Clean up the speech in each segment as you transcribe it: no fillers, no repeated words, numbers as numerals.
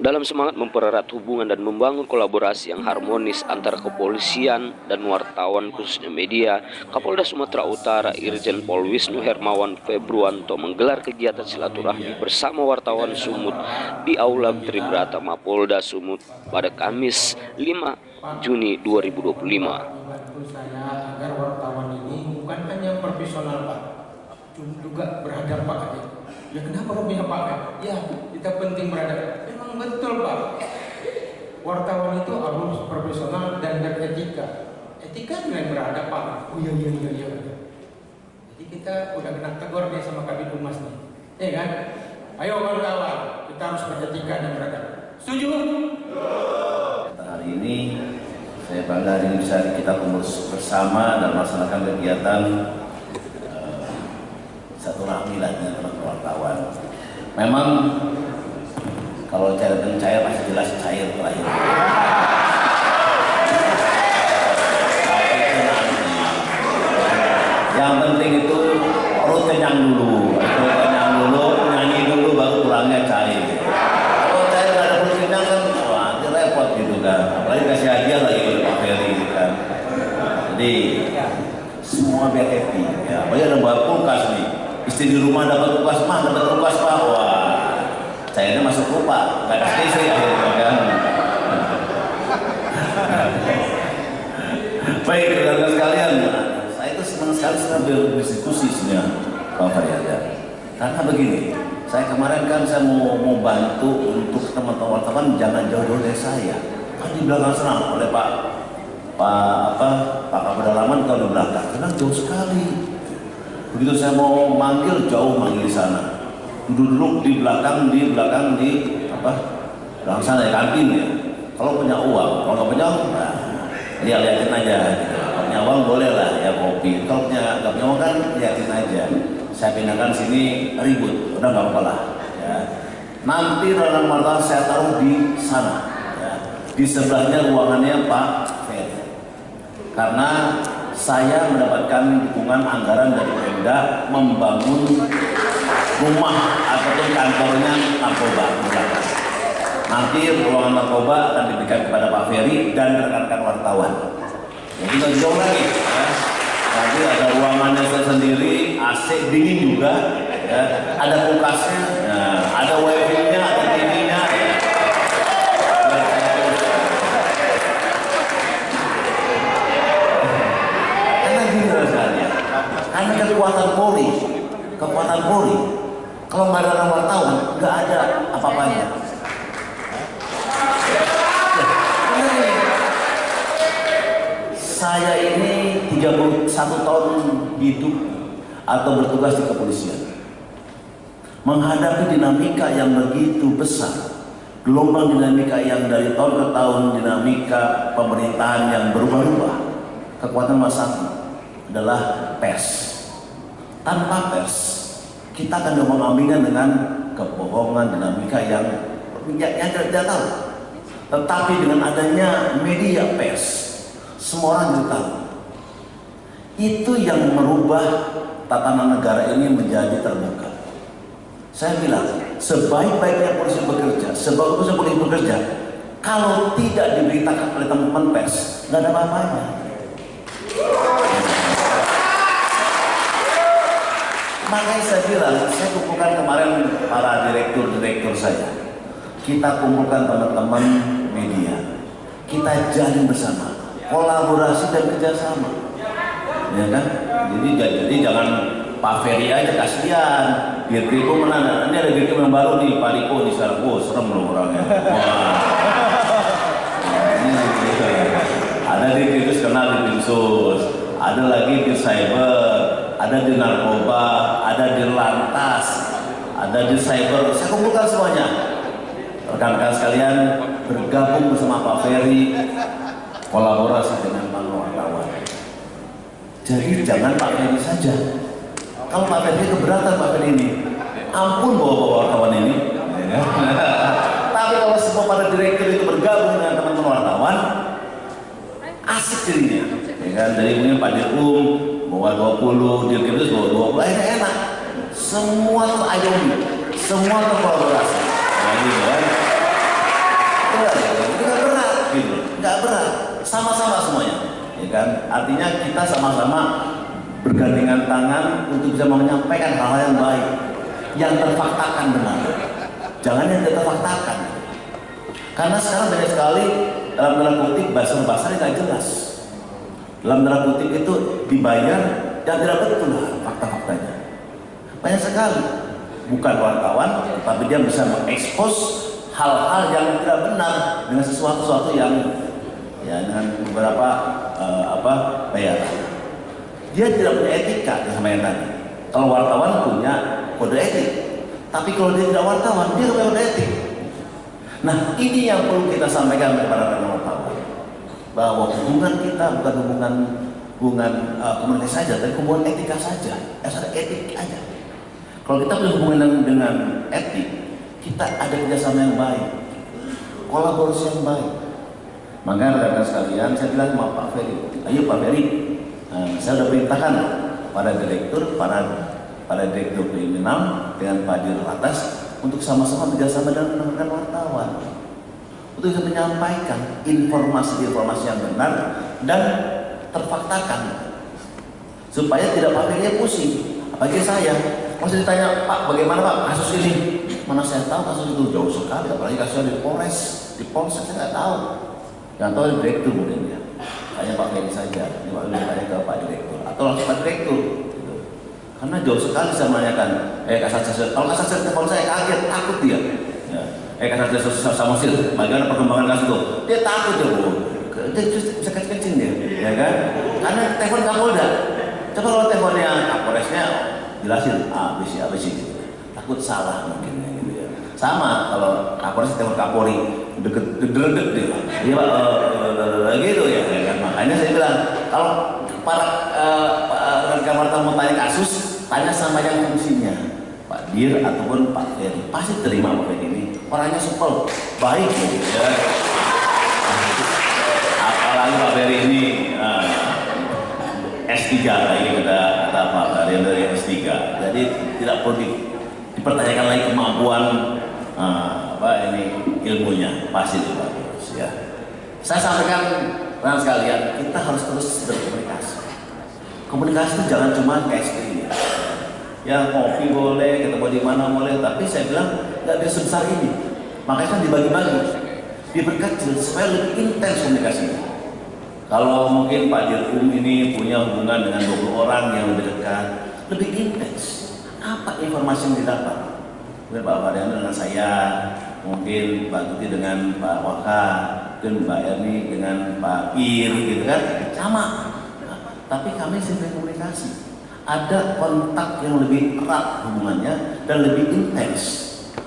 Dalam semangat mempererat hubungan dan membangun kolaborasi yang harmonis antara kepolisian dan wartawan khususnya media, Kapolda Sumatera Utara Irjen Pol Wisnu Hermawan Februanto menggelar kegiatan silaturahmi bersama wartawan Sumut di Aula Tribrata Mapolda Sumut pada Kamis 5 Juni 2025. Saya agar wartawan ini bukan hanya profesional Pak, juga beradab Pak. Ya kenapa Robi Pak? Ya kita penting beradab. Memang betul Pak. Wartawan itu harus profesional dan beretika. Etika dengan beradab Pak. Oh iya. Jadi kita udah kena tegur nih sama Kabid Humas nih. Ya kan? Ayo kawan-kawan, kita harus beretika dan beradab. Setuju? Hari ini saya bangga hari ini bisa kita kumpul bersama dan melaksanakan kegiatan satu rahmi dengan teman wartawan. Memang kalau cair dan cair pasti jelas cair terakhir. Tapi itu nanti. Yang penting itu perut kenyang dulu, nyanyi dulu baru pulangnya cair. Kalau cair nggak ada perut kenyang kan, wah itu repot gitu kan. Apalagi kasih hadiah lagi oleh Pak Ferry gitu kan. Jadi semua biar happy. Ya, apalagi ada bawa kulkas nih. Istri di rumah dapat kulkas Pak, wah cairnya masuk lupa, nggak kasih istri akhirnya kan. Baik rekan sekalian, saya itu senang sekali berdiskusi sebenarnya Pak Faryada. Karena begini, saya kemarin kan saya mau bantu untuk teman-teman wartawan jangan jauh-jauh dari saya. Kan di belakang sana oleh Pak Kapolda kalau di belakang, karena jauh sekali. Begitu saya mau manggil jauh manggil di sana, duduk di belakang sana ya kantin ya. Kalau punya uang, kalau nggak punya uang, nah, liatin aja. Gitu. Kalau punya uang boleh lah ya kopi. Kalau nggak punya uang kan liatin aja. Saya pindahkan sini ribut, udah nggak apa-apa lah. Ya. Nanti dalam wartawan saya taruh di sana, ya. Di sebelahnya ruangannya Pak Ferry. Karena saya mendapatkan dukungan anggaran dari Pemda membangun rumah ataupun kantornya narkoba. Nanti ruangan narkoba akan diberikan kepada Pak Ferry dan rekan-rekan wartawan. Jadi nggak jauh lagi. Ya. Nanti ada ruangannya sendiri, AC dingin juga, ya. Ada kulkasnya, ya. Ada wifi-nya, ada TV-nya. Ya. Karena kekuatan Polri, kalau nggak ada wartawan, nggak ada apa-apanya. Saya ini 31 tahun hidup atau bertugas di kepolisian, menghadapi dinamika yang begitu besar, gelombang dinamika yang dari tahun ke tahun, dinamika pemerintahan yang berubah-ubah. Kekuatan masyarakat adalah pers. Tanpa pers, kita akan mengambilkan dengan kebohongan, dinamika yang tidak tahu. Tetapi dengan adanya media pers, semua orang juga tahu. Itu yang merubah tatanan negara ini menjadi terbuka. Saya bilang, sebaik-baiknya polisi bekerja, sebagus-bagusnya polisi bekerja, kalau tidak diberitakan oleh teman-teman pers, nggak ada apa-apanya. Makanya saya bilang, saya kumpulkan kemarin para direktur saya. Kita kumpulkan teman-teman media. Kita jalin bersama, kolaborasi dan kerjasama. Ya kan? Jadi jangan Pak Ferry aja kasihan. Dirkrim mana? Ini ada dirkrim yang baru nih, Pak Riko di sana. Oh, serem loh orangnya. Wah. Ada dirkrim itu kenal di Dinsus, ada lagi di cyber, ada di narkoba, ada di lantas, ada di cyber. Saya kumpulkan semuanya. Rekan-rekan sekalian bergabung bersama Pak Ferry, kolaborasi dengan wartawan. Jadi jangan Pak Ferry saja. Kalau Pak Ferry keberatan Pak Ferry ini, ampun bawa wartawan ini. Tapi kalau semua para direktur itu bergabung dengan teman-teman wartawan, asik jadinya. Ya kan? Dari mungkin Pak Dirkrim bawa 20, Dirkrim itu bawa 20, akhirnya enak. Semua terayomi, semua terkolaborasi. Nah, gitu kan? sama-sama semuanya, ya kan? Artinya kita sama-sama bergandengan tangan untuk bisa menyampaikan hal-hal yang baik, yang terfaktakan benar. Jangan yang tidak terfaktakan. Karena sekarang banyak sekali dalam tanda kutip bahasa yang tidak jelas. Dalam tanda kutip itu dibayar dan tidak betul fakta-faktanya. Banyak sekali. Bukan wartawan, tapi dia bisa mengekspos hal-hal yang tidak benar dengan sesuatu yang ya dengan beberapa bayaran. Dia tidak punya etika sama yang tadi. Kalau wartawan punya kode etik, tapi kalau dia tidak wartawan, dia punya kode etik. Nah, ini yang perlu kita sampaikan kepada para wartawan, bahwa hubungan kita bukan hubungan komunikasi saja, tapi hubungan etika saja, asal etik aja. Kalau kita punya hubungan dengan etik, kita ada kerjasama yang baik, kolaborasi yang baik. Makanya rekan-rekan sekalian, saya bilang sama Pak Ferry, ayo Pak Ferry, saya sudah perintahkan pada direktur, pada direktur kriminal dengan Pak Dir atas untuk sama-sama kerjasama dengan rekan wartawan, untuk bisa menyampaikan informasi-informasi yang benar dan terfaktakan, supaya tidak Pak Ferry pusing. Apalagi saya, masih ditanya, Pak bagaimana Pak kasus ini? Mana saya tahu kasus itu, jauh sekali, apalagi kasusnya di Polres, di Polsek saya nggak tahu. Yang tahu di direktur mungkin ya. Tanya Pak Ferry saja, ini Pak Ferry tanya ke Pak Direktur atau langsung Pak Direktur. Gitu. Karena jauh sekali saya menanyakan, kalau Kasat telepon saya kaget, takut dia. Ya. Kasat Samosir, bagaimana perkembangan kasus itu? Dia takut ya Bu, dia bisa kecil-kecil dia, ya kan? Karena telepon Kapolda. Coba kalau teleponnya Kapolresnya jelasin ABC gitu. Takut salah mungkin gitu ya. Sama kalau Kapolres telepon Kapolri deket dia. Iya Pak gitu ya kan. Makanya saya bilang kalau para rekan wartawan mau tanya kasus, tanya sama yang fungsinya. Pak Dir ataupun Pak Ferry pasti terima Pak Ferry ini. Orangnya supel, baik gitu ya. Apalagi Pak Ferry ini S3 lagi kata Pak Ferry dari S3. Jadi tidak perlu dipertanyakan lagi kemampuan ilmunya, pasti itu bagus ya. Saya sampaikan rekan sekalian, kita harus terus berkomunikasi. Komunikasi itu jangan cuma kayak seperti ya ngopi boleh, ketemu di mana boleh, tapi saya bilang nggak bisa sebesar ini. Makanya kan dibagi-bagi, diperkecil supaya lebih intens komunikasinya. Kalau mungkin Pak Dirkum ini punya hubungan dengan 20 orang yang lebih dekat, lebih intens. Apa informasi yang didapat? Mungkin Pak Mariano dengan saya, mungkin Pak Tuti dengan Pak Waka, mungkin Mbak Erni dengan Pak Ir, gitu kan? Sama. Nah, tapi kami sering komunikasi. Ada kontak yang lebih erat hubungannya dan lebih intens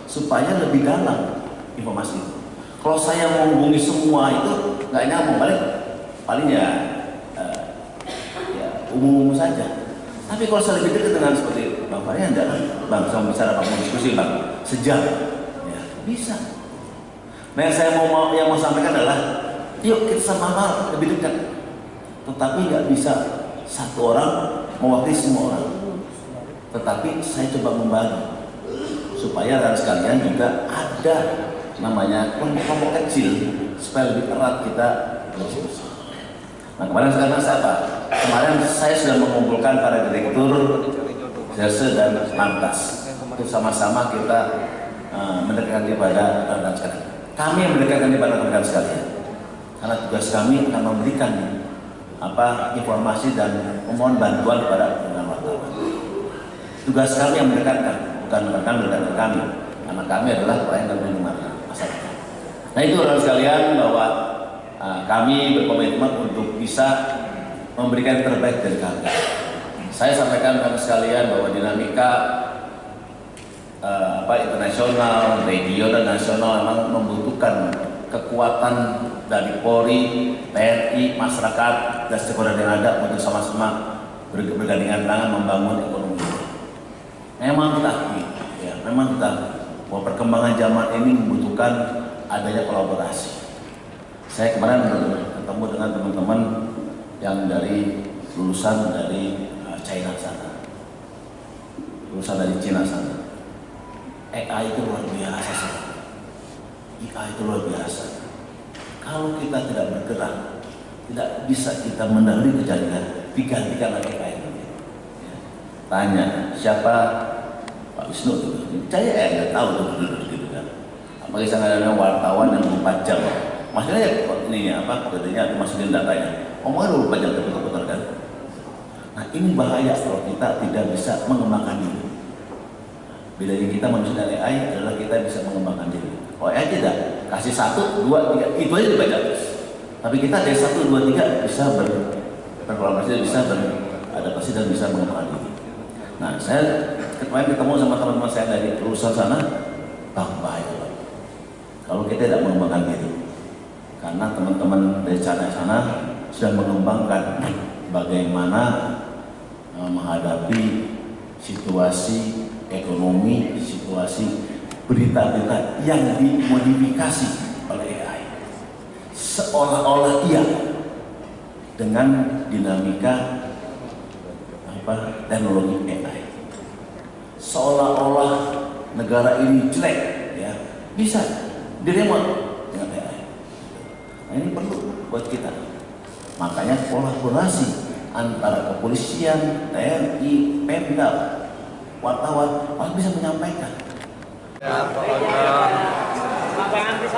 supaya lebih dalam informasi itu. Kalau saya mau hubungi semua itu nggak nyambung, paling ya umum saja. Tapi kalau saya lebih dekat dengan seperti Bang Fahri, Bang sama bicara Bang mau diskusi Bang sejam, ya bisa. Nah yang mau sampaikan adalah, yuk kita sama-sama lebih dekat. Tetapi nggak bisa satu orang mewakili semua orang. Tetapi saya coba membagi supaya rekan sekalian juga ada namanya kelompok kecil supaya lebih erat kita berdiskusi. Nah kemarin saya sudah mengumpulkan para direktur, Jasa dan Lantas untuk sama-sama kita mendekatkan kepada rekan sekalian. Kami yang mendekatkan kepada rekan sekalian, karena tugas kami akan memberikan informasi dan memohon bantuan kepada rekan wartawan. Tugas kami yang mendekatkan, bukan mendekatkan kami, karena kami adalah pelayan dan pelindung masyarakat. Nah itu rekan sekalian bahwa kami berkomitmen untuk bisa memberikan yang terbaik dari kami. Saya sampaikan kepada sekalian bahwa dinamika internasional, regional dan nasional memang membutuhkan kekuatan dari Polri, TNI, masyarakat dan stakeholder yang ada untuk sama-sama bergandengan tangan membangun ekonomi. Memang kita bahwa perkembangan zaman ini membutuhkan adanya kolaborasi. Saya kemarin ketemu dengan teman-teman yang dari lulusan dari China sana, lulusan dari Cina sana. AI itu luar biasa, AI itu luar biasa. Kalau kita tidak bergerak tidak bisa kita mendahului kejadian digantikan oleh AI. Ya. Tanya siapa Pak Wisnu itu, saya nggak tahu tuh gitu kan. Apalagi sangat ada wartawan yang 24 jam. Maksudnya ini apa? Katanya masukin datanya. Omongnya 24 jam terputar kan. Nah ini bahaya kalau kita tidak bisa mengembangkan diri. Bedanya kita manusia dan AI adalah kita bisa mengembangkan diri. Oh AI tidak, kasih 1, 2, 3, itu aja dibaca. Tapi kita dari 1, 2, 3 bisa berkolaborasi, bisa beradaptasi dan bisa mengembangkan diri. Nah saya kemarin ketemu sama teman-teman saya dari perusahaan sana, bahaya kalau kita tidak mengembangkan diri. Karena teman-teman dari sana sudah mengembangkan bagaimana menghadapi situasi ekonomi, situasi berita-berita yang dimodifikasi oleh AI, seolah-olah iya dengan dinamika teknologi AI, seolah-olah negara ini jelek, ya bisa diremote dengan AI. Nah ini perlu buat kita. Makanya kolaborasi antara kepolisian, TNI, Pemda, wartawan harus bisa menyampaikan. Lapangan di